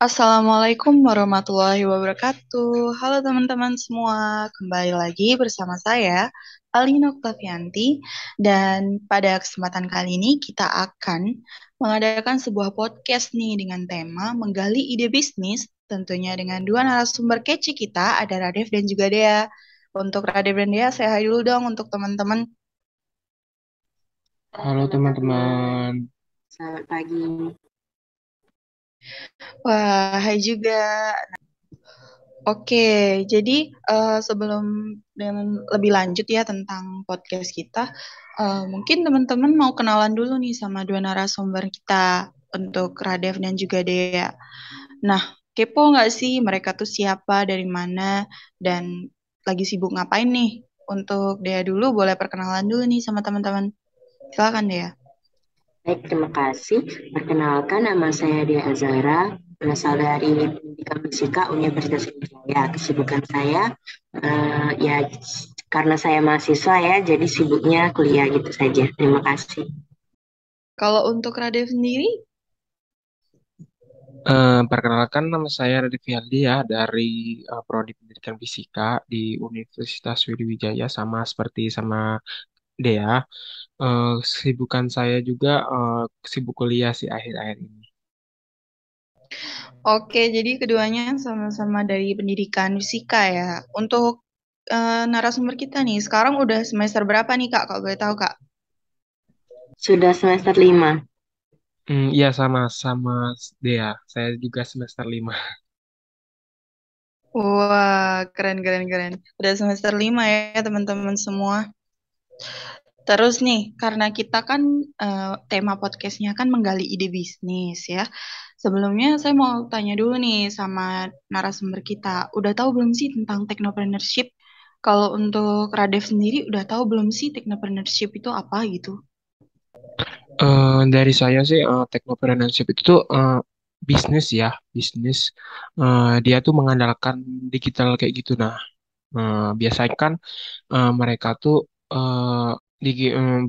Assalamualaikum warahmatullahi wabarakatuh. Halo teman-teman semua, kembali lagi bersama saya, Alina Oktavianti, dan pada kesempatan kali ini kita akan mengadakan sebuah podcast nih dengan tema menggali ide bisnis, tentunya dengan dua narasumber kece kita, ada Radef dan juga Dea. Untuk Radef dan Dea, saya hai dulu dong untuk teman-teman. Halo teman-teman. Selamat pagi. Wah, hai juga. Oke, jadi sebelum dengan lebih lanjut ya tentang podcast kita, mungkin teman-teman mau kenalan dulu nih sama dua narasumber kita untuk Radef dan juga Dea. Nah, kepo nggak sih mereka tuh siapa, dari mana, dan lagi sibuk ngapain nih? Untuk Dea dulu, boleh perkenalan dulu nih sama teman-teman. Silakan Dea. Baik, terima kasih. Perkenalkan, nama saya Dia Azara, berasal dari Pendidikan Fisika Universitas Indonesia. Kesibukan saya, ya karena saya mahasiswa ya, jadi sibuknya kuliah gitu saja. Terima kasih. Kalau untuk Radef sendiri, Perkenalkan nama saya Raditya Fialdi ya dari Prodi Pendidikan Fisika di Universitas Sriwijaya sama Dea. Kesibukan saya juga sibuk kuliah sih akhir-akhir ini. oke, jadi keduanya sama-sama dari pendidikan fisika ya. Untuk narasumber kita nih, sekarang udah semester berapa nih Kak, kalau boleh tahu Kak? Sudah semester 5. Iya sama Dea. Saya juga semester 5. Wah, keren, keren, keren. Udah semester 5 ya teman-teman semua. Terus nih, karena kita kan tema podcastnya kan menggali ide bisnis ya. Sebelumnya saya mau tanya dulu nih sama narasumber kita. Udah tahu belum sih tentang technopreneurship? Kalau untuk Radef sendiri, udah tahu belum sih technopreneurship itu apa gitu? Dari saya sih technopreneurship itu tuh bisnis ya, bisnis. Dia tuh mengandalkan digital kayak gitu. Nah, biasanya kan mereka tuh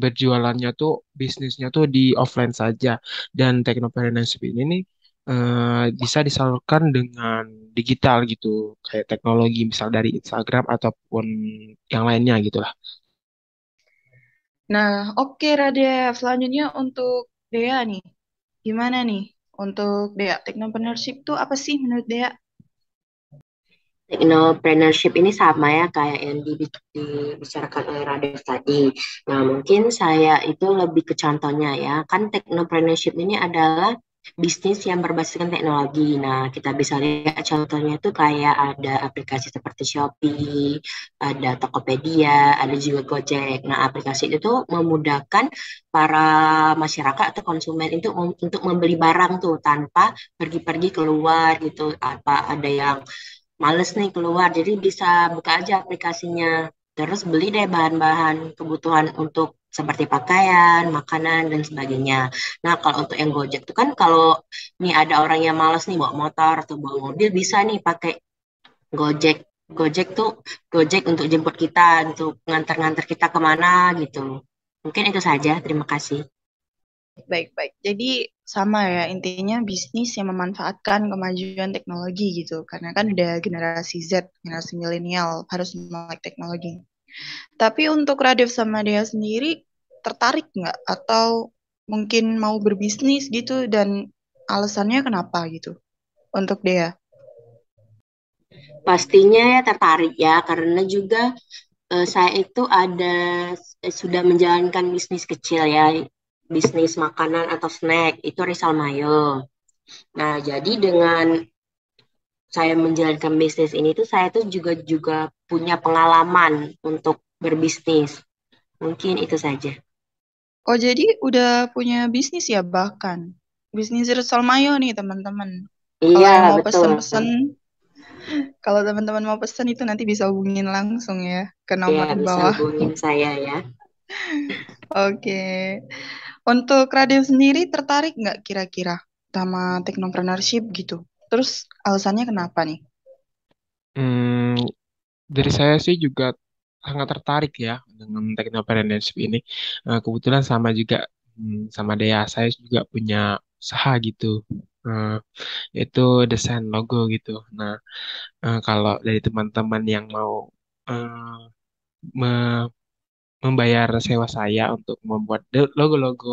berjualannya tuh bisnisnya tuh di offline saja dan teknopreneurship ini nih bisa disalurkan dengan digital gitu kayak teknologi misal dari Instagram ataupun yang lainnya gitu lah. Nah, oke Radef. Selanjutnya untuk Dea nih. Gimana nih untuk Dea? Technopreneurship itu apa sih menurut Dea? Technopreneurship ini sama ya kayak yang dibicarakan oleh Radif tadi. Nah, mungkin saya itu lebih ke contohnya ya. Kan technopreneurship ini adalah bisnis yang berbasiskan teknologi. Nah, kita bisa lihat contohnya itu kayak ada aplikasi seperti Shopee, ada Tokopedia, ada juga Gojek. Nah, aplikasi itu tuh memudahkan para masyarakat atau konsumen itu untuk membeli barang tuh tanpa pergi-pergi keluar gitu. Apa ada yang males nih keluar, jadi bisa buka aja aplikasinya. Terus beli deh bahan-bahan kebutuhan untuk seperti pakaian, makanan, dan sebagainya. Nah, kalau untuk yang Gojek tuh kan kalau nih ada orang yang males nih bawa motor atau bawa mobil, bisa nih pakai Gojek. Gojek tuh Gojek untuk jemput kita, untuk nganter-nganter kita kemana gitu. Mungkin itu saja. Terima kasih. Baik-baik. Jadi sama ya, intinya bisnis yang memanfaatkan kemajuan teknologi gitu. Karena kan udah generasi Z, generasi milenial, harus melek teknologi. Tapi untuk Radif sama Dea sendiri, tertarik nggak? Atau mungkin mau berbisnis gitu, dan alasannya kenapa gitu? Untuk Dea. Pastinya ya tertarik ya, karena juga saya itu sudah menjalankan bisnis kecil ya, bisnis makanan atau snack itu Rizal Mayo. Nah, jadi dengan saya menjalankan bisnis ini tuh saya tuh juga punya pengalaman untuk berbisnis. Mungkin itu saja. Oh, jadi udah punya bisnis ya bahkan. Bisnis Rizal Mayo nih teman-teman. Kalau Iya, yang mau betul. pesen-pesen, kalau teman-teman mau pesen itu nanti bisa hubungin langsung ya ke Ya, nomor di bisa bawah. hubungin saya ya. Oke. Untuk Radit sendiri tertarik nggak kira-kira sama technopreneurship gitu? Terus alasannya kenapa nih? Hmm, dari saya sih juga sangat tertarik ya dengan teknopreneurship ini. Kebetulan sama juga sama Dea, saya juga punya usaha gitu. eh, itu desain logo gitu. Nah, kalau dari teman-teman yang mau eh, me- membayar sewa saya untuk membuat logo-logo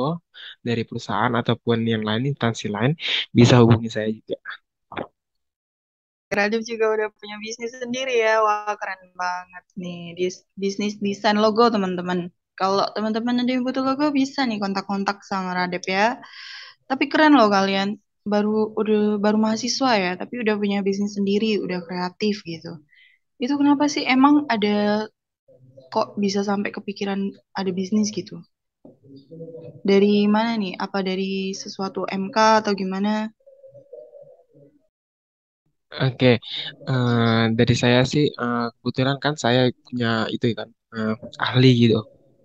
dari perusahaan ataupun yang lain, instansi lain, bisa hubungi saya juga. Radif juga udah punya bisnis sendiri ya. Wah, keren banget nih. Bisnis desain logo, teman-teman. Kalau teman-teman ada yang butuh logo, bisa nih kontak-kontak sama Radif ya. Tapi keren loh kalian. Baru mahasiswa ya, tapi udah punya bisnis sendiri, udah kreatif gitu. Itu kenapa sih emang ada kok bisa sampai kepikiran ada bisnis gitu? Dari mana nih? Apa dari sesuatu MK atau gimana? Oke, dari saya sih kebetulan kan saya punya itu kan ahli gitu,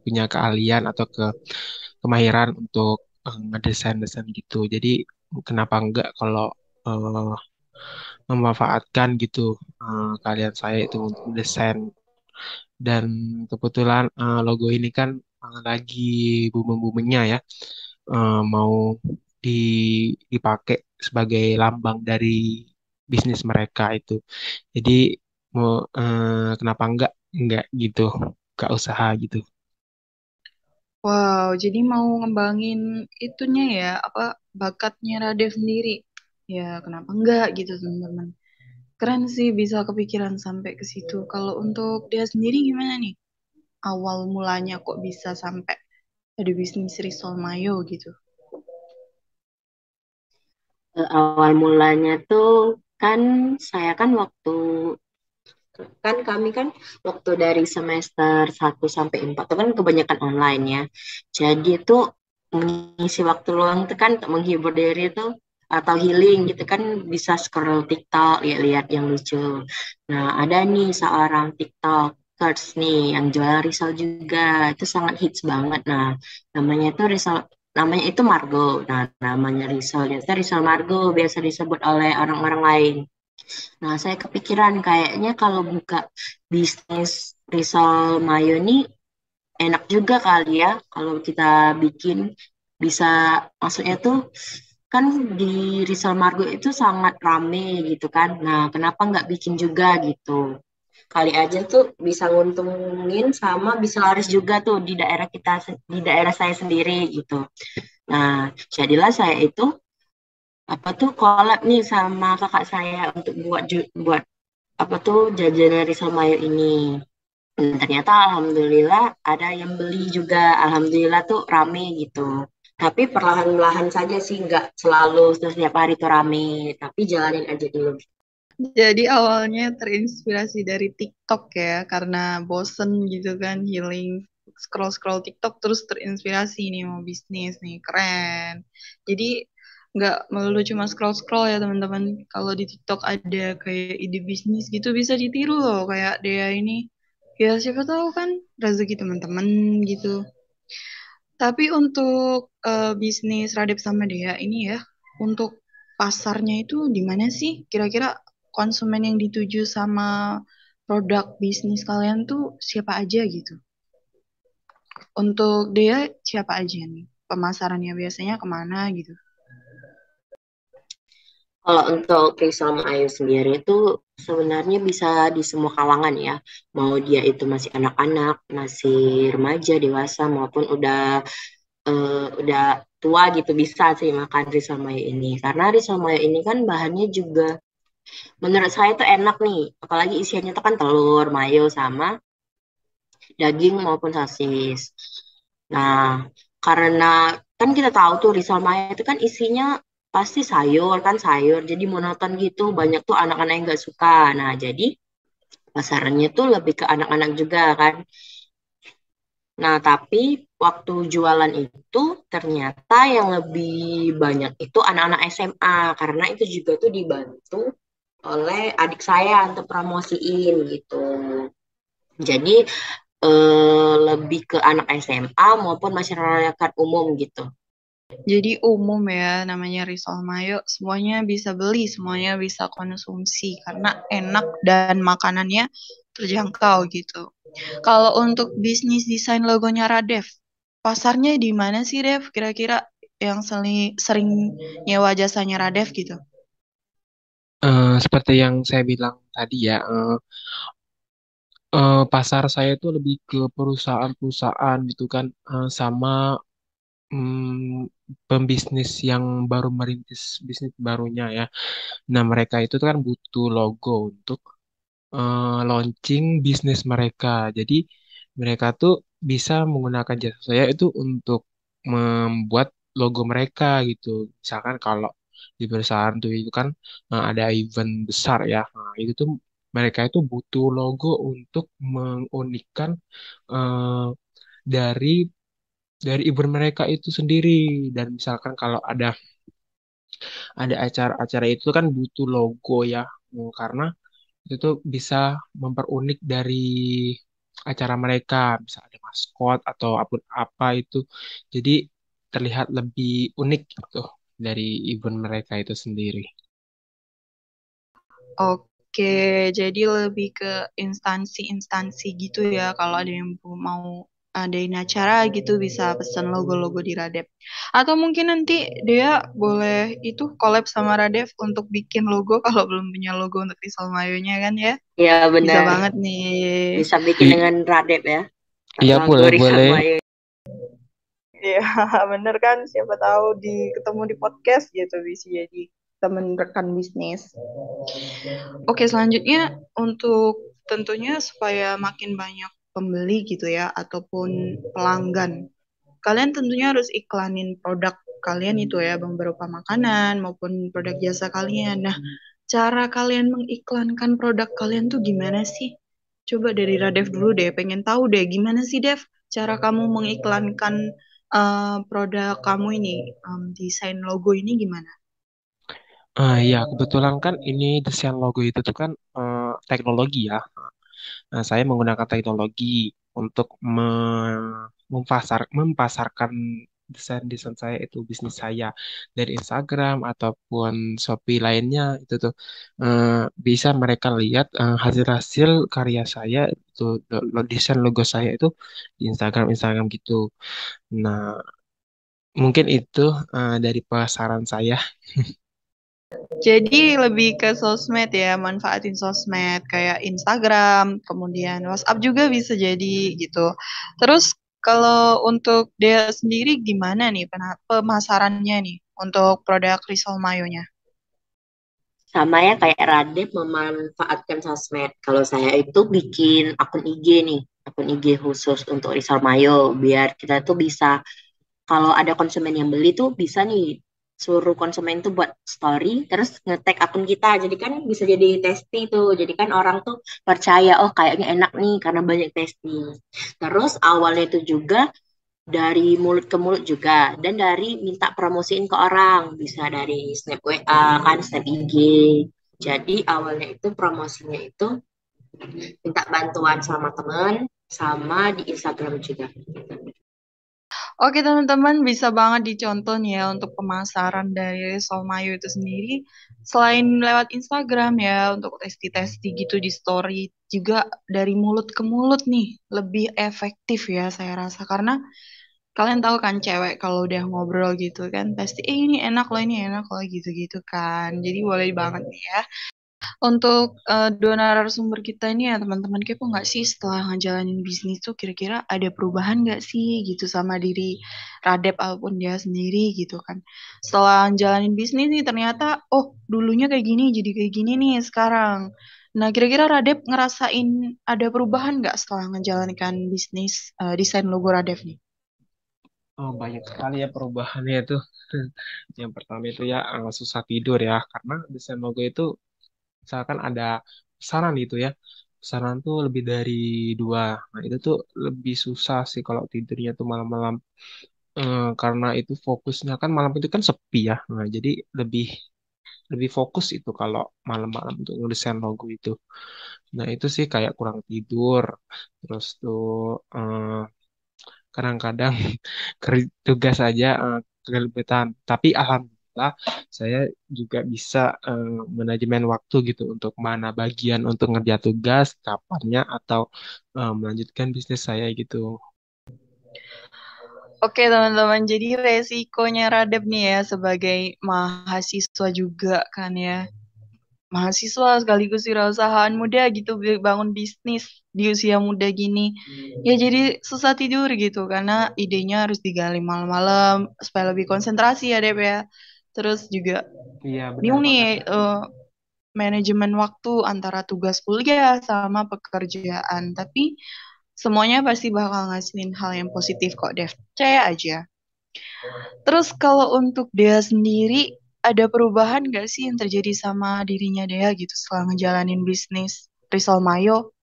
punya keahlian atau kemahiran untuk ngedesain-desain gitu. Jadi kenapa enggak kalau eh, memanfaatkan gitu kalian saya itu untuk desain. Dan kebetulan logo ini kan lagi booming-boomingnya ya, mau di, dipakai sebagai lambang dari bisnis mereka itu. Jadi mau kenapa enggak gitu, enggak usaha gitu. Wow, jadi mau ngembangin itunya ya, apa bakatnya Radef sendiri. Ya, kenapa enggak gitu, teman-teman. Keren sih bisa kepikiran sampai ke situ. Kalau untuk dia sendiri gimana nih? Awal mulanya kok bisa sampai ada bisnis risol mayo gitu. Awal mulanya tuh kan saya kan kami kan waktu dari semester 1 sampai 4 itu kan kebanyakan online ya. Jadi itu mengisi waktu luang itu kan untuk menghibur diri itu atau healing gitu kan bisa scroll TikTok lihat-lihat yang lucu. Nah, ada nih seorang TikTokers nih yang jualan risol juga. Itu sangat hits banget. Nah, namanya itu Margo. Nah, namanya risolnya itu risol Margo biasa disebut oleh orang-orang lain. Nah, saya kepikiran kayaknya kalau buka bisnis risol mayo ini enak juga kali ya kalau kita bikin bisa maksudnya tuh kan di Rizal Margo itu sangat rame gitu kan. Nah, kenapa nggak bikin juga gitu? Kali aja tuh bisa nguntungin sama bisa laris juga tuh di daerah di daerah saya sendiri gitu. Nah, jadilah saya itu apa tuh collab nih sama kakak saya untuk buat apa tuh jajanan Rizal Mayo ini. Dan ternyata alhamdulillah ada yang beli juga. Alhamdulillah tuh rame gitu. Tapi perlahan-lahan saja sih nggak selalu setiap hari tuh rame. Tapi jalanin aja dulu. Jadi awalnya terinspirasi dari TikTok ya, karena bosen gitu kan, healing, scroll-scroll TikTok terus terinspirasi nih mau bisnis nih, keren. Jadi nggak melulu cuma scroll-scroll ya teman-teman. Kalau di TikTok ada kayak ide bisnis gitu bisa ditiru loh, kayak dia ini. Ya siapa tahu kan rezeki teman-teman gitu. Tapi untuk bisnis Radip sama Dea ini ya, untuk pasarnya itu di mana sih? Kira-kira konsumen yang dituju sama produk bisnis kalian tuh siapa aja gitu? Untuk Dea siapa aja nih? Pemasarannya biasanya kemana gitu? Kalau untuk Rizal Ayu sendiri itu sebenarnya bisa di semua kalangan ya. Mau dia itu masih anak-anak, masih remaja, dewasa maupun udah tua gitu bisa sih makan Rizal Mayo ini. Karena Rizal Mayo ini kan bahannya juga menurut saya tuh enak nih. Apalagi isiannya tuh kan telur, mayo sama daging maupun sosis. Nah, karena kan kita tahu tuh risol Maya itu kan isinya pasti sayur kan sayur, jadi monoton gitu. Banyak tuh anak-anak yang nggak suka. Nah, jadi pasarannya tuh lebih ke anak-anak juga kan. Nah, tapi waktu jualan itu ternyata yang lebih banyak itu anak-anak SMA karena itu juga tuh dibantu oleh adik saya untuk promosiin gitu. Jadi lebih ke anak SMA maupun masyarakat umum gitu. Jadi umum ya namanya risol mayo, semuanya bisa beli, semuanya bisa konsumsi karena enak dan makanannya terjangkau gitu. Kalau untuk bisnis desain logonya Radef, pasarnya di mana sih Dev? Kira-kira yang sering nyewa jasanya Radef gitu? Seperti yang saya bilang tadi ya, pasar saya itu lebih ke perusahaan-perusahaan gitu kan, sama pembisnis yang baru merintis bisnis barunya ya. Nah, mereka itu kan butuh logo untuk launching bisnis mereka. Jadi mereka tuh bisa menggunakan jasa saya itu untuk membuat logo mereka gitu. Misalkan kalau di perusahaan tuh itu kan ada event besar ya. Nah, itu tuh mereka itu butuh logo untuk mengunikkan eh, dari event mereka itu sendiri. Dan misalkan kalau ada acara-acara itu kan butuh logo ya. Karena itu tuh bisa memperunik dari acara mereka, bisa ada maskot atau apa itu, jadi terlihat lebih unik gitu dari event mereka itu sendiri. Oke, jadi lebih ke instansi-instansi gitu ya. Kalau ada yang mau adain acara gitu bisa pesan logo-logo di Radef. Atau mungkin nanti dia boleh itu collab sama Radef untuk bikin logo kalau belum punya logo untuk Risol Mayonya kan ya. Ya Bisa benar, banget nih. bisa bikin dengan Radep ya. Iya, Logo boleh Rizal boleh. Mayo. Iya, bener kan? Siapa tahu ketemu di podcast gitu bisa jadi temen rekan bisnis. Oke, selanjutnya untuk tentunya supaya makin banyak pembeli gitu ya ataupun pelanggan. Kalian tentunya harus iklanin produk kalian itu ya, beberapa makanan maupun produk jasa kalian. Nah, cara kalian mengiklankan produk kalian tuh gimana sih? Coba dari Radef dulu deh, pengen tahu deh gimana sih Dev cara kamu mengiklankan produk kamu ini, desain logo ini gimana? Ya, kebetulan kan ini desain logo itu tuh kan teknologi ya. Nah, saya menggunakan teknologi untuk mempasarkan desain-desain saya itu bisnis saya dari Instagram ataupun Shopee lainnya itu tuh eh, bisa mereka lihat hasil-hasil karya saya itu desain logo saya itu di Instagram Instagram gitu. Nah, mungkin itu dari pasaran saya. Jadi lebih ke sosmed ya, manfaatin sosmed kayak Instagram, kemudian WhatsApp juga bisa jadi gitu. Terus kalau untuk dia sendiri gimana nih pemasarannya nih untuk produk Risol Mayonya? Sama ya kayak Radep memanfaatkan sosmed. Kalau saya itu bikin akun IG nih, akun IG khusus untuk Rizal Mayo, biar kita tuh bisa, kalau ada konsumen yang beli tuh bisa nih suruh konsumen tuh buat story, terus nge-tag akun kita. Jadi kan bisa jadi testing tuh. Jadi kan orang tuh percaya, oh kayaknya enak nih karena banyak testing. Terus awalnya itu juga dari mulut ke mulut juga dan dari minta promosiin ke orang bisa dari snap WA kan snap IG jadi awalnya itu promosinya itu minta bantuan sama teman sama di Instagram juga. Oke teman-teman bisa banget dicontoh nih ya untuk pemasaran dari Solmayo itu sendiri. Selain lewat Instagram ya untuk testi-testi gitu di story juga dari mulut ke mulut nih lebih efektif ya saya rasa karena kalian tahu kan cewek kalau udah ngobrol gitu kan pasti ini enak loh gitu-gitu kan. Jadi boleh banget nih ya untuk dua narasumber kita ini ya teman-teman kepo nggak sih setelah ngejalanin bisnis tuh kira-kira ada perubahan nggak sih gitu sama diri Radep ataupun dia sendiri gitu kan. Setelah ngejalanin bisnis nih ternyata oh dulunya kayak gini jadi kayak gini nih sekarang. Nah kira-kira Radep ngerasain ada perubahan nggak setelah menjalankan bisnis desain logo Radep nih? Oh, banyak sekali ya perubahannya itu. Yang pertama itu ya susah tidur ya, karena desain logo itu misalkan ada pesanan gitu ya. Pesanan tuh lebih dari dua. Nah, itu tuh lebih susah sih kalau tidurnya tuh malam-malam. Karena itu fokusnya kan malam itu kan sepi ya. Nah, jadi lebih lebih fokus itu kalau malam-malam untuk ngedesain logo itu. Nah, itu sih kayak kurang tidur. Terus tuh kadang-kadang tugas saja kegelipitan. Tapi alhamdulillah saya juga bisa manajemen waktu gitu untuk mana bagian untuk ngerja tugas, kapannya atau melanjutkan bisnis saya gitu. Oke teman-teman, jadi resikonya Radep nih ya sebagai mahasiswa juga kan ya. Mahasiswa sekaligus wirausahaan muda gitu bangun bisnis di usia muda gini. Ya jadi susah tidur gitu karena idenya harus digali malam-malam supaya lebih konsentrasi ya Dep ya. Terus juga Iya, benar bingung nih banget. manajemen waktu antara tugas kuliah sama pekerjaan. Tapi semuanya pasti bakal ngasihin hal yang positif kok, Dev. Percaya aja. Terus kalau untuk Dea sendiri, ada perubahan nggak sih yang terjadi sama dirinya Dea gitu setelah ngejalanin bisnis Risol Mayo?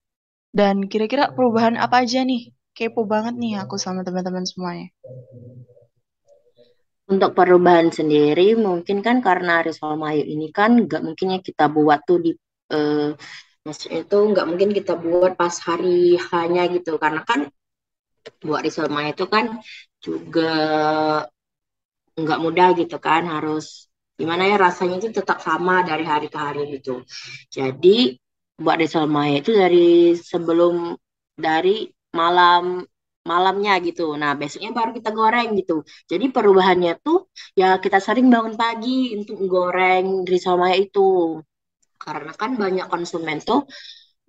Dan kira-kira perubahan apa aja nih? Kepo banget nih aku sama teman-teman semuanya. Untuk perubahan sendiri mungkin kan karena Risol Mayu ini kan nggak mungkin ya kita buat tuh di eh, maksudnya itu nggak mungkin kita buat pas hari hanya gitu karena kan buat Risol Mayu itu kan juga nggak mudah gitu kan harus gimana ya rasanya itu tetap sama dari hari ke hari gitu. Jadi buat Risol Mayu itu sebelum dari malam malamnya gitu. Nah, besoknya baru kita goreng gitu. Jadi perubahannya tuh ya kita sering bangun pagi untuk goreng risol maya itu. Karena kan banyak konsumen tuh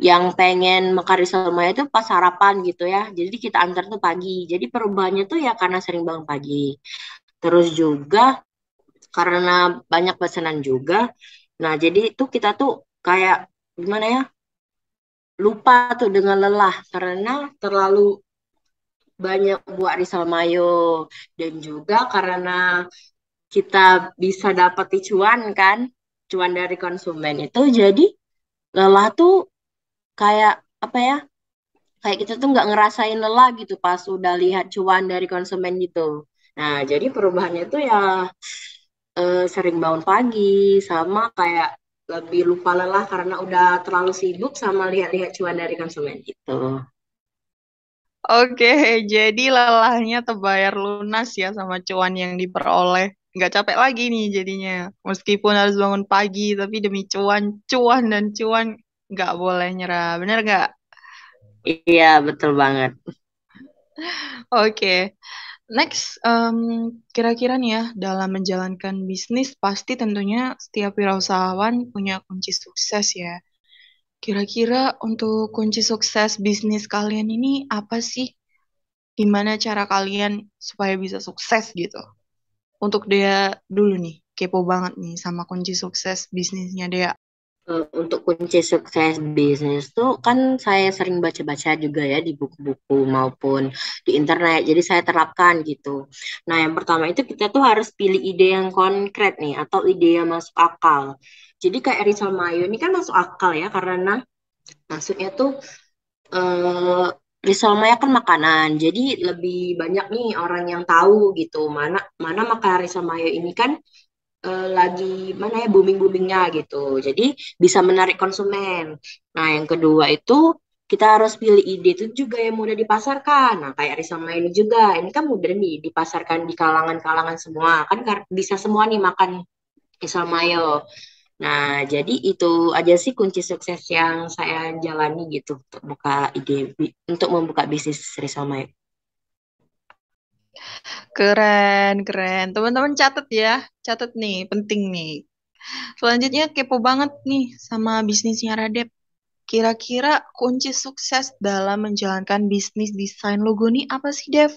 yang pengen makan risol maya itu pas sarapan gitu ya. Jadi kita antar tuh pagi. Jadi perubahannya tuh ya karena sering bangun pagi. Terus juga karena banyak pesanan juga. Nah, jadi itu kita tuh kayak gimana ya? Lupa tuh dengan lelah karena terlalu banyak buat risol mayo dan juga karena kita bisa dapat cuan kan, cuan dari konsumen itu jadi lelah tuh kayak apa ya? Kayak kita tuh nggak ngerasain lelah gitu pas udah lihat cuan dari konsumen gitu. Nah, jadi perubahannya tuh ya sering bangun pagi sama kayak lebih lupa lelah karena udah terlalu sibuk sama lihat-lihat cuan dari konsumen gitu. Oke, jadi lelahnya terbayar lunas ya sama cuan yang diperoleh. Nggak capek lagi nih jadinya. Meskipun harus bangun pagi, tapi demi cuan, cuan dan cuan nggak boleh nyerah. Bener nggak? Iya, betul banget. Oke, next, kira-kira nih ya, dalam menjalankan bisnis, pasti tentunya setiap wirausahawan punya kunci sukses ya. Kira-kira untuk kunci sukses bisnis kalian ini apa sih? Gimana cara kalian supaya bisa sukses gitu? Untuk Dea dulu nih, kepo banget nih sama kunci sukses bisnisnya Dea. Untuk kunci sukses bisnis tuh kan saya sering baca-baca juga ya di buku-buku maupun di internet. Jadi saya terapkan gitu. Nah, yang pertama itu kita tuh harus pilih ide yang konkret nih atau ide yang masuk akal. Jadi kayak Rizal Mayo ini kan masuk akal ya karena maksudnya tuh eh risol Maya kan makanan, jadi lebih banyak nih orang yang tahu gitu mana mana makanan risol Maya ini kan lagi mana ya booming-boomingnya gitu. Jadi bisa menarik konsumen. Nah, yang kedua itu kita harus pilih ide itu juga yang mudah dipasarkan. Nah, kayak Risama ini juga, ini kan mudah nih dipasarkan di kalangan-kalangan semua. Kan bisa semua nih makan Risol Mayo. Nah, jadi itu aja sih kunci sukses yang saya jalani gitu untuk buka ide, untuk membuka bisnis Risol Mayo. Keren, keren. Teman-teman catat ya, catat nih, penting nih. Selanjutnya kepo banget nih sama bisnisnya Radep. Kira-kira kunci sukses dalam menjalankan bisnis desain logo nih apa sih, Dev?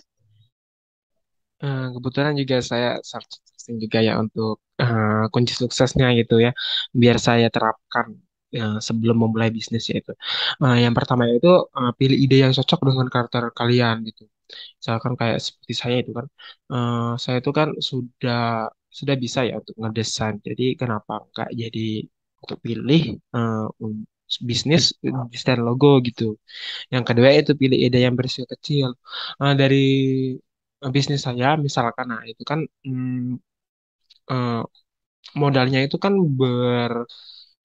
Kebetulan juga saya searching juga ya untuk kunci suksesnya gitu ya, biar saya terapkan sebelum memulai bisnis yaitu. Yang pertama itu pilih ide yang cocok dengan karakter kalian gitu. Misalkan kayak seperti saya itu kan, saya itu kan sudah bisa ya untuk ngedesain. Jadi kenapa enggak jadi untuk pilih bisnis desain logo gitu. Yang kedua itu pilih ide yang berisiko kecil. Dari bisnis saya misalkan, nah itu kan eh, modalnya itu kan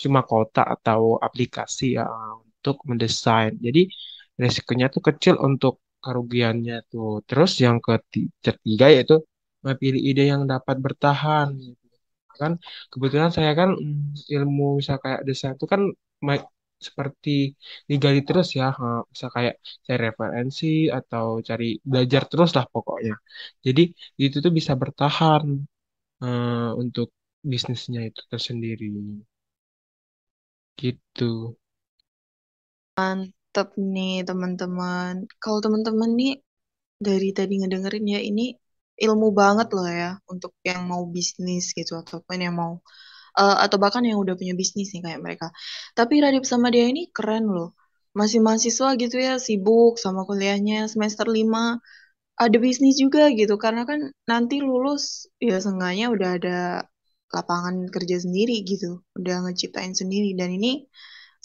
cuma kota atau aplikasi ya untuk mendesain. Jadi resikonya tuh kecil untuk kerugiannya tuh. Terus yang ketiga yaitu pilih ide yang dapat bertahan gitu. Kan kebetulan saya kan ilmu misal kayak desain itu kan seperti digali terus ya, bisa kayak cari referensi atau cari belajar terus lah pokoknya. Jadi itu tuh bisa bertahan untuk bisnisnya itu tersendiri gitu. Mantep nih teman-teman. Kalau teman-teman nih dari tadi ngedengerin ya ini ilmu banget loh ya untuk yang mau bisnis gitu ataupun yang mau atau bahkan yang udah punya bisnis nih kayak mereka. Tapi Radip sama dia ini keren loh. Masih mahasiswa gitu ya, sibuk sama kuliahnya semester 5 ada bisnis juga gitu karena kan nanti lulus ya seenggaknya udah ada lapangan kerja sendiri gitu, udah ngeciptain sendiri dan ini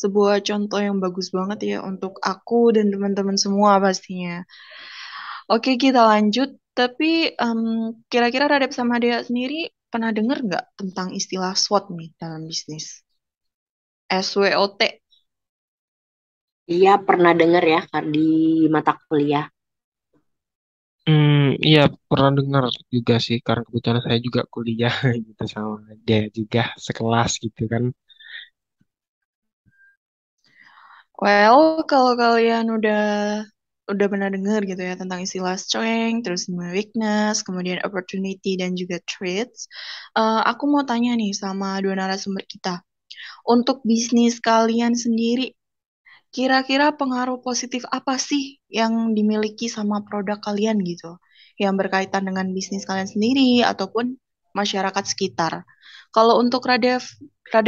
sebuah contoh yang bagus banget ya untuk aku dan teman-teman semua pastinya. Oke, kita lanjut. Tapi kira-kira Radep sama Dea sendiri pernah dengar nggak tentang istilah SWOT nih dalam bisnis? SWOT. Iya pernah dengar ya di mata kuliah. Iya pernah dengar juga sih karena kebetulan saya juga kuliah gitu sama dia juga sekelas gitu kan. Well, kalau kalian udah pernah dengar gitu ya tentang istilah strength, terus weakness, kemudian opportunity dan juga threats, aku mau tanya nih sama dua narasumber kita. Untuk bisnis kalian sendiri, kira-kira pengaruh positif apa sih yang dimiliki sama produk kalian gitu? Yang berkaitan dengan bisnis kalian sendiri ataupun masyarakat sekitar. Kalau untuk Radev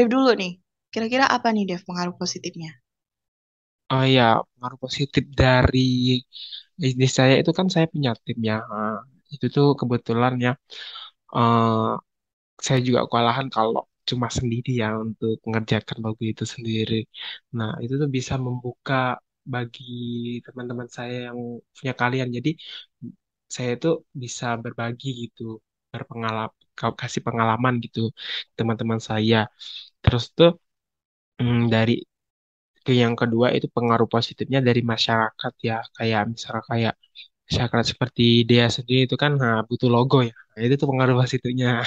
dulu nih. Kira-kira apa nih Dev pengaruh positifnya? Oh ya, pengaruh positif dari bisnis saya itu kan saya punya tim ya. Itu tuh kebetulan ya, eh, saya juga kewalahan kalau cuma sendiri ya untuk mengerjakan logo itu sendiri. Nah, itu tuh bisa membuka bagi teman-teman saya yang punya kalian. Jadi saya tuh bisa berbagi gitu, berpengalaman, kasih pengalaman gitu teman-teman saya. Terus tuh dari yang kedua itu pengaruh positifnya dari masyarakat ya, kayak misalnya kayak masyarakat seperti dia sendiri itu kan butuh logo ya. Nah, itu tuh pengaruh positifnya.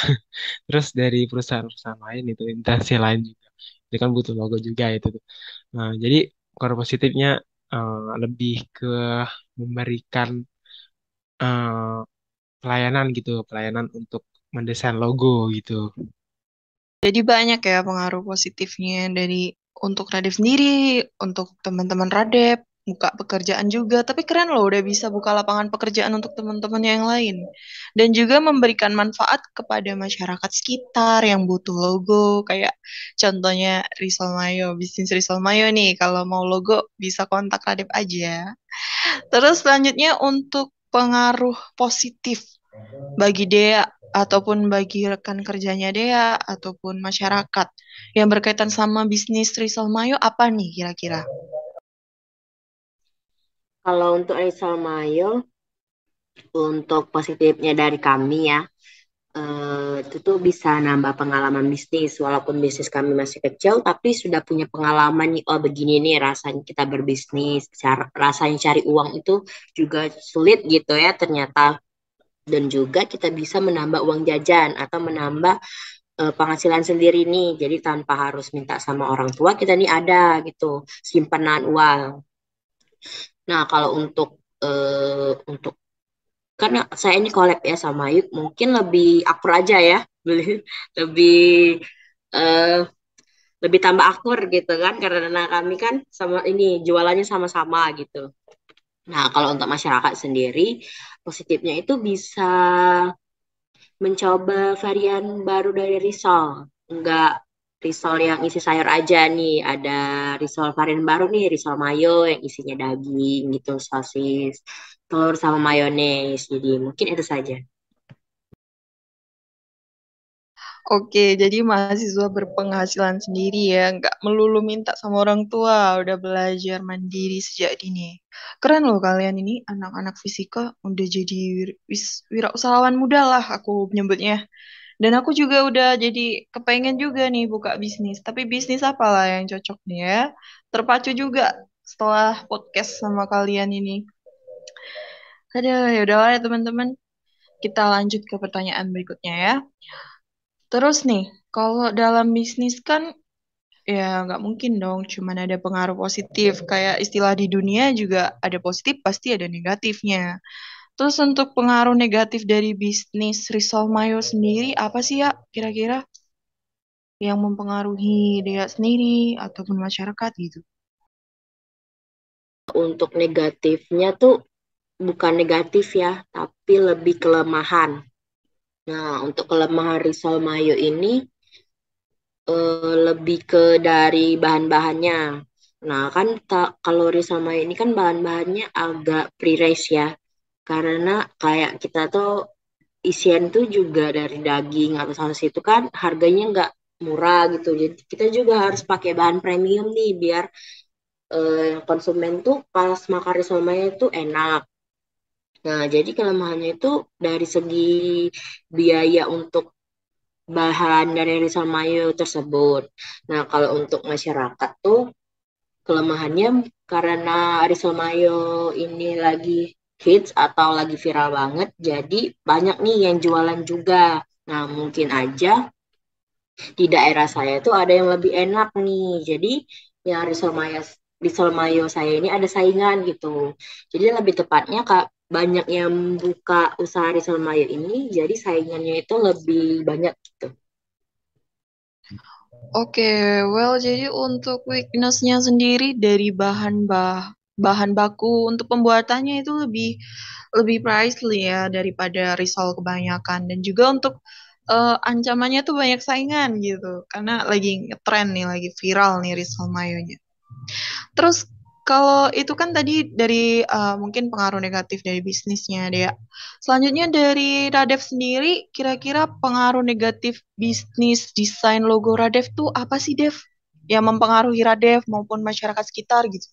Terus dari perusahaan-perusahaan lain itu instansi lain juga itu kan butuh logo juga itu tuh. Nah, jadi pengaruh positifnya lebih ke memberikan eh, pelayanan gitu, pelayanan untuk mendesain logo gitu. Jadi banyak ya pengaruh positifnya dari untuk Radep sendiri, untuk teman-teman Radep, buka pekerjaan juga. Tapi keren loh udah bisa buka lapangan pekerjaan untuk teman-teman yang lain. Dan juga memberikan manfaat kepada masyarakat sekitar yang butuh logo. Kayak contohnya Rizal Mayo, bisnis Rizal Mayo nih. Kalau mau logo bisa kontak Radep aja. Terus selanjutnya untuk pengaruh positif bagi Dea ataupun bagi rekan kerjanya Dea ataupun masyarakat yang berkaitan sama bisnis Rizal Mayo apa nih kira-kira? Kalau untuk Rizal Mayo, untuk positifnya dari kami ya, itu tuh bisa nambah pengalaman bisnis. Walaupun bisnis kami masih kecil, tapi sudah punya pengalaman nih, oh begini nih rasanya kita berbisnis, rasanya cari uang itu juga sulit gitu ya ternyata. Dan juga kita bisa menambah uang jajan atau menambah penghasilan sendiri nih. Jadi tanpa harus minta sama orang tua, kita nih ada gitu simpanan uang. Nah, kalau untuk karena saya ini collab ya sama Yuk, mungkin lebih akur aja ya, lebih eh, lebih tambah akur gitu kan, karena kami kan sama ini jualannya sama-sama gitu. Nah, kalau untuk masyarakat sendiri, positifnya itu bisa mencoba varian baru dari risol. Enggak risol yang isi sayur aja nih, ada risol varian baru nih, risol mayo yang isinya daging gitu, sosis, telur sama mayones. Jadi mungkin itu saja. Oke, jadi mahasiswa berpenghasilan sendiri ya, nggak melulu minta sama orang tua, udah belajar mandiri sejak dini. Keren loh kalian ini, anak-anak fisika udah jadi wirausahawan muda lah aku nyebutnya. Dan aku juga udah jadi kepengen juga nih buka bisnis. Tapi bisnis apa lah yang cocok nih ya? Terpacu juga setelah podcast sama kalian ini. Aduh, ya udahlah ya teman-teman. Kita lanjut ke pertanyaan berikutnya ya. Terus nih, kalau dalam bisnis kan Ya nggak mungkin dong, cuman ada pengaruh positif. Kayak istilah di dunia juga ada positif, pasti ada negatifnya. Terus untuk pengaruh negatif dari bisnis Risol Mayo sendiri, apa sih ya kira-kira yang mempengaruhi dia sendiri ataupun masyarakat gitu? Untuk negatifnya tuh bukan negatif ya, tapi lebih kelemahan. Nah, untuk kelemahan risol mayo ini lebih ke dari bahan-bahannya. Nah, kan kalau risol mayo ini kan bahan-bahannya agak pre-race ya. Karena kayak kita tuh isian tuh juga dari daging atau saus itu kan harganya nggak murah gitu. Jadi kita juga harus pakai bahan premium nih biar konsumen tuh pas makan risol mayo itu enak. Nah, jadi kelemahannya itu dari segi biaya untuk bahan dari risol mayo tersebut. Nah, kalau untuk masyarakat tuh kelemahannya karena risol mayo ini lagi hits atau lagi viral banget, jadi banyak nih yang jualan juga. Nah, mungkin aja di daerah saya itu ada yang lebih enak nih. Jadi yang risol mayo saya ini ada saingan gitu. Jadi lebih tepatnya Kak banyak yang buka usaha risol mayo ini, jadi saingannya itu lebih banyak gitu. Oke, well jadi untuk weakness-nya sendiri dari bahan baku untuk pembuatannya itu lebih lebih pricey ya daripada risol kebanyakan, dan juga untuk ancamannya tuh banyak saingan gitu karena lagi ngetren nih, lagi viral nih risol mayonya. Terus kalau itu kan tadi dari mungkin pengaruh negatif dari bisnisnya dia. Selanjutnya dari Radef sendiri, kira-kira pengaruh negatif bisnis desain logo Radef tuh apa sih, Dev? Yang mempengaruhi Radef maupun masyarakat sekitar gitu.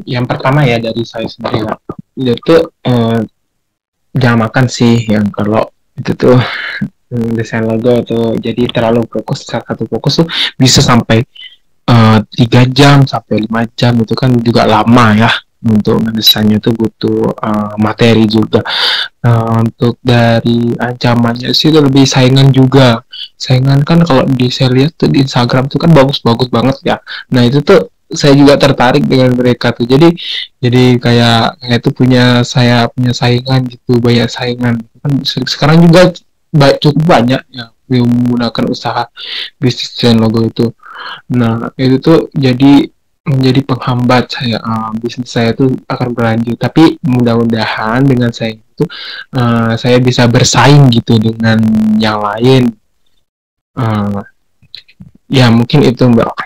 Yang pertama ya dari saya sendiri lah. Itu tuh jangan makan sih yang kalau itu tuh desain logo tuh jadi terlalu fokus satu fokus tuh bisa sampai 3 jam sampai 5 jam itu kan juga lama ya untuk ngedesainnya itu butuh materi juga. Untuk dari ancamannya sih itu lebih saingan juga. Saingan kan kalau saya lihat tuh di Instagram tuh kan bagus-bagus banget ya. Nah itu tuh saya juga tertarik dengan mereka tuh. Jadi kayak itu punya saingan gitu, banyak saingan. Kan sekarang juga cukup banyak ya yang menggunakan usaha bisnis dan logo itu. Nah, itu tuh jadi menjadi penghambat bisnis saya tuh akan berlanjut. Tapi mudah-mudahan dengan saya itu saya bisa bersaing gitu dengan yang lain. Eh, ya mungkin itu Mbak.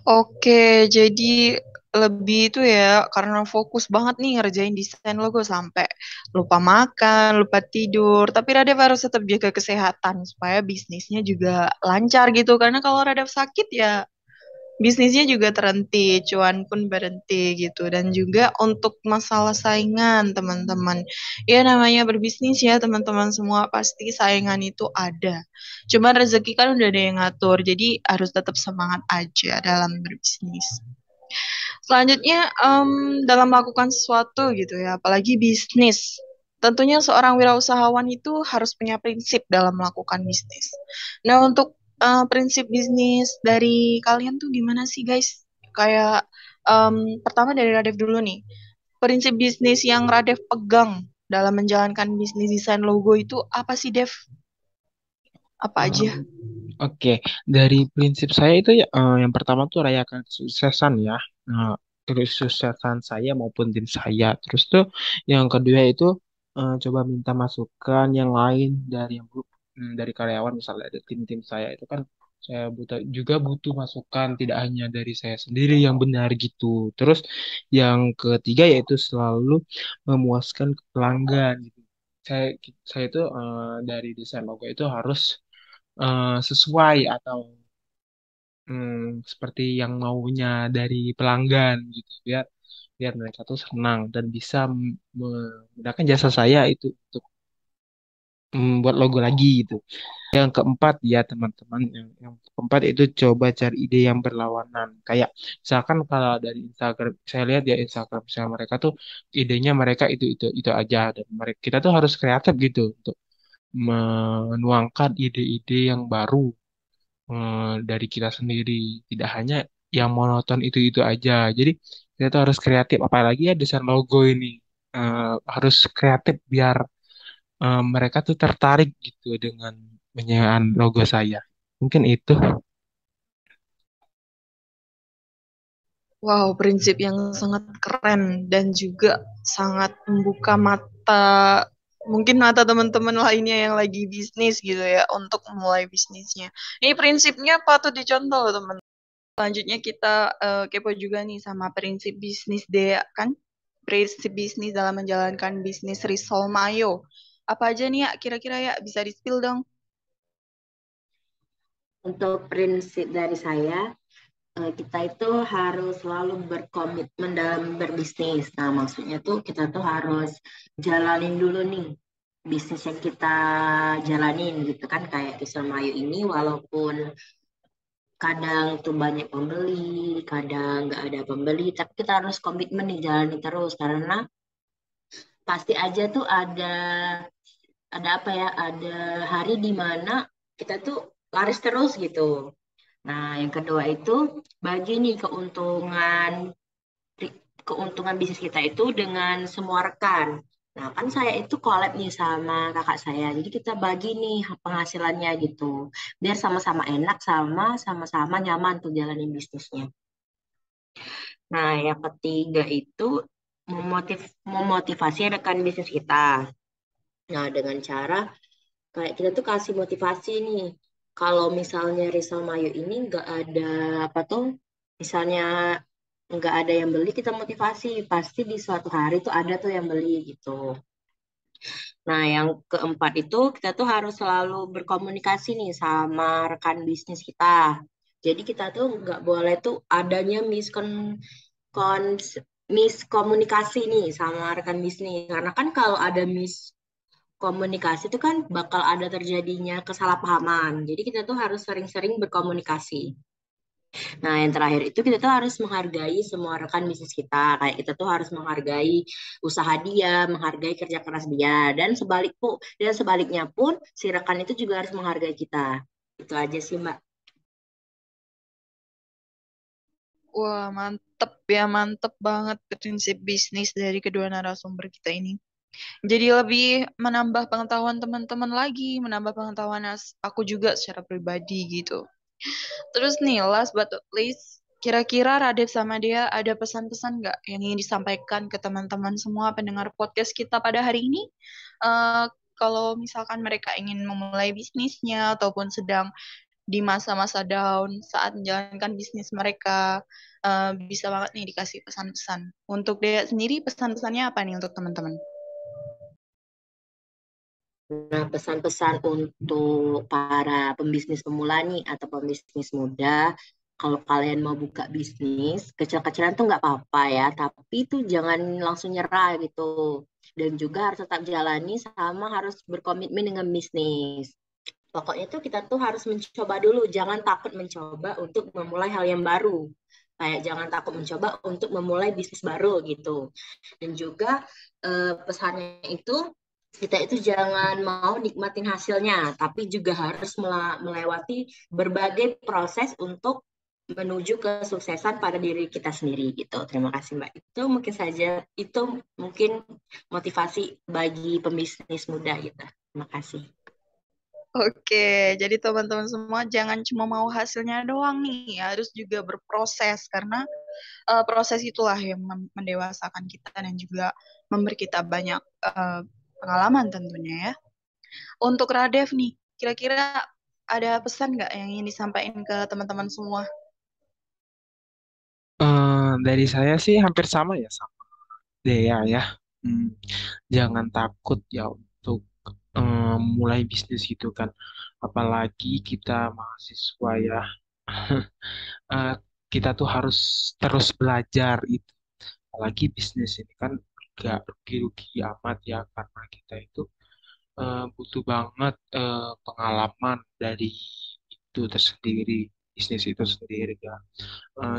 Oke, jadi lebih itu ya karena fokus banget nih ngerjain desain logo sampai lupa makan, lupa tidur. Tapi Radef harus tetap jaga kesehatan supaya bisnisnya juga lancar gitu. Karena kalau Radef sakit ya bisnisnya juga terhenti, cuan pun berhenti gitu. Dan juga untuk masalah saingan, teman-teman. Ya namanya berbisnis ya, teman-teman semua pasti saingan itu ada. Cuman rezeki kan udah ada yang ngatur, jadi harus tetap semangat aja dalam berbisnis. Selanjutnya, dalam melakukan sesuatu gitu ya, apalagi bisnis. Tentunya seorang wirausahawan itu harus punya prinsip dalam melakukan bisnis. Nah, untuk prinsip bisnis dari kalian tuh gimana sih, guys? Kayak pertama dari Radef dulu nih. Prinsip bisnis yang Radef pegang dalam menjalankan bisnis desain logo itu apa sih, Dev? Apa aja? Oke, dari prinsip saya itu ya yang pertama tuh rayakan kesuksesan ya. Nah, kesuksesan saya maupun tim saya. Terus tuh yang kedua itu coba minta masukan yang lain dari dari karyawan misalnya dari tim-tim saya itu kan saya butuh masukan tidak hanya dari saya sendiri yang benar gitu. Terus yang ketiga yaitu selalu memuaskan pelanggan gitu. Saya saya itu dari desain logo itu harus sesuai atau seperti yang maunya dari pelanggan gitu biar biar mereka tuh senang dan bisa menggunakan jasa saya itu untuk membuat logo lagi gitu. Yang keempat ya teman-teman yang keempat itu coba cari ide yang berlawanan. Kayak misalkan kalau dari Instagram saya lihat ya Instagram misalnya mereka tuh idenya mereka itu aja dan mereka kita tuh harus kreatif gitu menuangkan ide-ide yang baru dari kita sendiri. Tidak hanya yang monoton itu-itu aja. Jadi kita tuh harus kreatif. Apalagi ya desain logo ini. Harus kreatif biar mereka tuh tertarik gitu dengan penyewaan logo saya. Mungkin itu. Wow, prinsip yang sangat keren dan juga sangat membuka mata, mungkin mata teman-teman lainnya yang lagi bisnis gitu ya, untuk mulai bisnisnya. Ini prinsipnya patut dicontoh loh teman. Selanjutnya kita kepo juga nih sama prinsip bisnis Dea kan? Prinsip bisnis dalam menjalankan bisnis Risol Mayo. Apa aja nih ya kira-kira ya bisa di-spill dong? Untuk prinsip dari saya, kita itu harus selalu berkomitmen dalam berbisnis. Nah, maksudnya tuh kita tuh harus jalanin dulu nih bisnis yang kita jalanin gitu kan, kayak Kisah Mayu ini walaupun kadang tuh banyak pembeli, kadang nggak ada pembeli, tapi kita harus komitmen nih jalani terus karena pasti aja tuh ada apa ya, ada hari di mana kita tuh laris terus gitu. Nah, yang kedua itu bagi nih keuntungan bisnis kita itu dengan semua rekan. Nah, kan saya itu collab nih sama kakak saya. Jadi kita bagi nih penghasilannya gitu. Biar sama-sama enak sama-sama nyaman tuh jalanin bisnisnya. Nah, yang ketiga itu memotivasi rekan bisnis kita. Nah, dengan cara kayak kita tuh kasih motivasi nih. Kalau misalnya Rizal Mayu ini nggak ada apa tuh, misalnya nggak ada yang beli, kita motivasi. Pasti di suatu hari tuh ada tuh yang beli gitu. Nah, yang keempat itu kita tuh harus selalu berkomunikasi nih sama rekan bisnis kita. Jadi kita tuh nggak boleh tuh adanya miskomunikasi nih sama rekan bisnis. Karena kan kalau ada komunikasi itu kan bakal ada terjadinya kesalahpahaman. Jadi kita tuh harus sering-sering berkomunikasi. Nah, yang terakhir itu kita tuh harus menghargai semua rekan bisnis kita. Kayak kita tuh harus menghargai usaha dia, menghargai kerja keras dia, dan sebaliknya pun si rekan itu juga harus menghargai kita. Itu aja sih, Mbak. Wah, mantep ya, mantep banget prinsip bisnis dari kedua narasumber kita ini. Jadi lebih menambah pengetahuan teman-teman lagi, menambah pengetahuan aku juga secara pribadi gitu. Terus nih, last but not least, kira-kira Radit sama dia ada pesan-pesan nggak yang ingin disampaikan ke teman-teman semua pendengar podcast kita pada hari ini? Eh, Kalau misalkan mereka ingin memulai bisnisnya ataupun sedang di masa-masa down saat menjalankan bisnis mereka, bisa banget nih dikasih pesan-pesan. Untuk dia sendiri, pesan-pesannya apa nih untuk teman-teman? Nah, pesan-pesan untuk para pembisnis pemula nih atau pembisnis muda, kalau kalian mau buka bisnis, kecil-kecilan tuh nggak apa-apa ya, tapi tuh jangan langsung nyerah gitu. Dan juga harus tetap jalani sama harus berkomitmen dengan bisnis. Pokoknya tuh kita tuh harus mencoba dulu, jangan takut mencoba untuk memulai hal yang baru. Kayak jangan takut mencoba untuk memulai bisnis baru gitu. Dan juga pesannya itu kita itu jangan mau nikmatin hasilnya, tapi juga harus melewati berbagai proses untuk menuju kesuksesan pada diri kita sendiri gitu. Terima kasih Mbak. Itu mungkin motivasi bagi pembisnis muda gitu. Terima kasih. Oke, jadi teman-teman semua jangan cuma mau hasilnya doang nih, harus juga berproses karena proses itulah yang mendewasakan kita dan juga memberi kita banyak pengalaman tentunya ya. Untuk Radef nih, kira-kira ada pesan nggak yang ingin disampaikan ke teman-teman semua? Dari saya sih hampir sama ya sama Dea ya. Hmm, jangan takut ya untuk mulai bisnis gitu kan. Apalagi kita mahasiswa ya. Eh, kita tuh harus terus belajar itu. Apalagi bisnis ini kan gak rugi-rugi amat ya karena kita itu butuh banget pengalaman dari itu tersendiri, bisnis itu sendiri ya.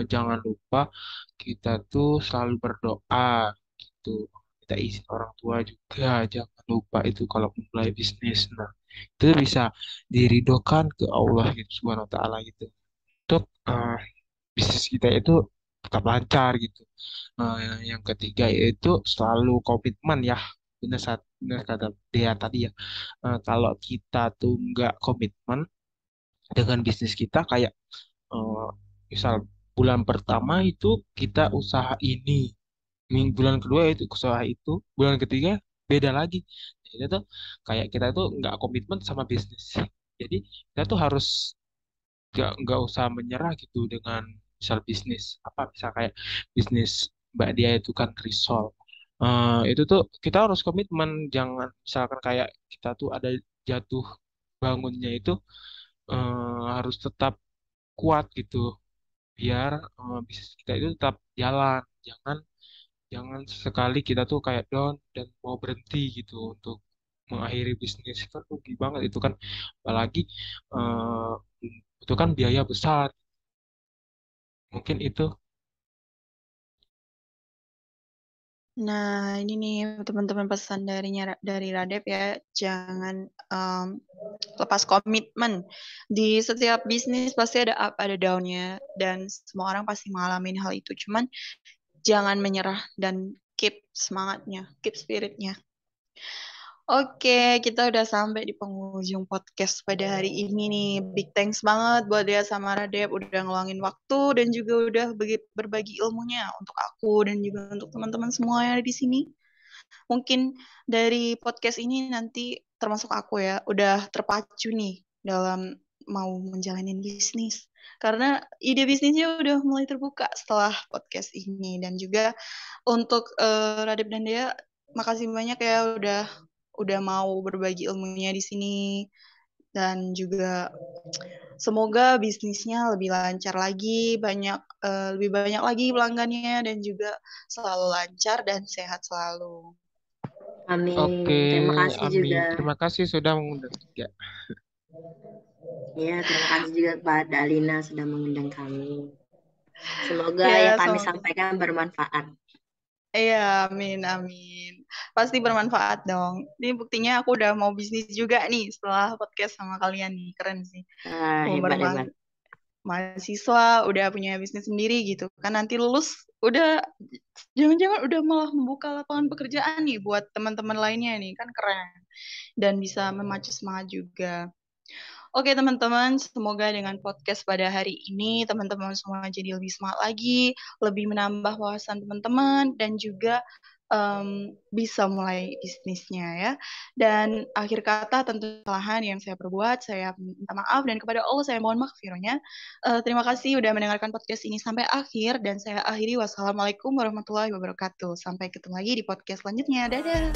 Jangan lupa kita tuh selalu berdoa gitu. Kita izin orang tua juga, jangan lupa itu kalau memulai bisnis. Nah, itu bisa diridokan ke Allah gitu Subhanahu wa taala gitu untuk bisnis kita itu tetap lancar gitu. Yang ketiga yaitu selalu komitmen ya. Benar kata dia tadi ya. Kalau kita tuh nggak komitmen dengan bisnis kita kayak eh, misal bulan pertama itu kita usaha ini, bulan kedua itu usaha itu, bulan ketiga beda lagi. Jadi tuh kayak kita tuh nggak komitmen sama bisnis. Jadi kita tuh harus nggak usah menyerah gitu dengan misal bisnis apa misal kayak bisnis Mbak Dia itu kan risol. Itu tuh kita harus komitmen, jangan misalkan kayak kita tuh ada jatuh bangunnya itu harus tetap kuat gitu biar bisnis kita itu tetap jalan. Jangan jangan sekali kita tuh kayak down dan mau berhenti gitu untuk mengakhiri bisnis, kan rugi banget itu kan, apalagi eh, itu kan biaya besar. Mungkin itu. Nah, ini nih teman-teman pesan dari Radep ya, jangan lepas komitmen. Di setiap bisnis pasti ada up, ada down-nya, dan semua orang pasti mengalami hal itu. Cuman jangan menyerah dan keep semangatnya, keep spiritnya. Oke, kita udah sampai di penghujung podcast pada hari ini nih. Big thanks banget buat dia sama Radep udah ngeluangin waktu dan juga udah berbagi ilmunya untuk aku dan juga untuk teman-teman semua yang ada di sini. Mungkin dari podcast ini nanti termasuk aku ya, udah terpacu nih dalam mau menjalanin bisnis. Karena ide bisnisnya udah mulai terbuka setelah podcast ini. Dan juga untuk Radip dan Dea, makasih banyak ya udah mau berbagi ilmunya di sini. Dan juga semoga bisnisnya lebih lancar lagi, lebih banyak lagi pelanggannya, dan juga selalu lancar dan sehat selalu. Oke, Amin. Terima kasih amin. juga. Terima kasih sudah mengundang juga. Ya, terima kasih juga kepada Alina sudah mengundang kami. Semoga Ya, yang kami semoga. sampaikan bermanfaat. Iya, amin, amin. Pasti bermanfaat dong. Ini buktinya aku udah mau bisnis juga nih setelah podcast sama kalian nih. Keren sih. Umur Hebat, hebat. mahasiswa udah punya bisnis sendiri gitu. Kan nanti lulus udah jangan-jangan udah malah membuka lapangan pekerjaan nih buat teman-teman lainnya nih. Kan keren. Dan bisa memacu semangat juga. Oke teman-teman, semoga dengan podcast pada hari ini teman-teman semua jadi lebih semangat lagi, lebih menambah wawasan teman-teman, dan juga bisa mulai bisnisnya ya. Dan akhir kata tentu kesalahan yang saya perbuat, saya minta maaf dan kepada Allah saya mohon maghfirnya. Terima kasih udah mendengarkan podcast ini sampai akhir dan saya akhiri wassalamualaikum warahmatullahi wabarakatuh. Sampai ketemu lagi di podcast selanjutnya. Dadah.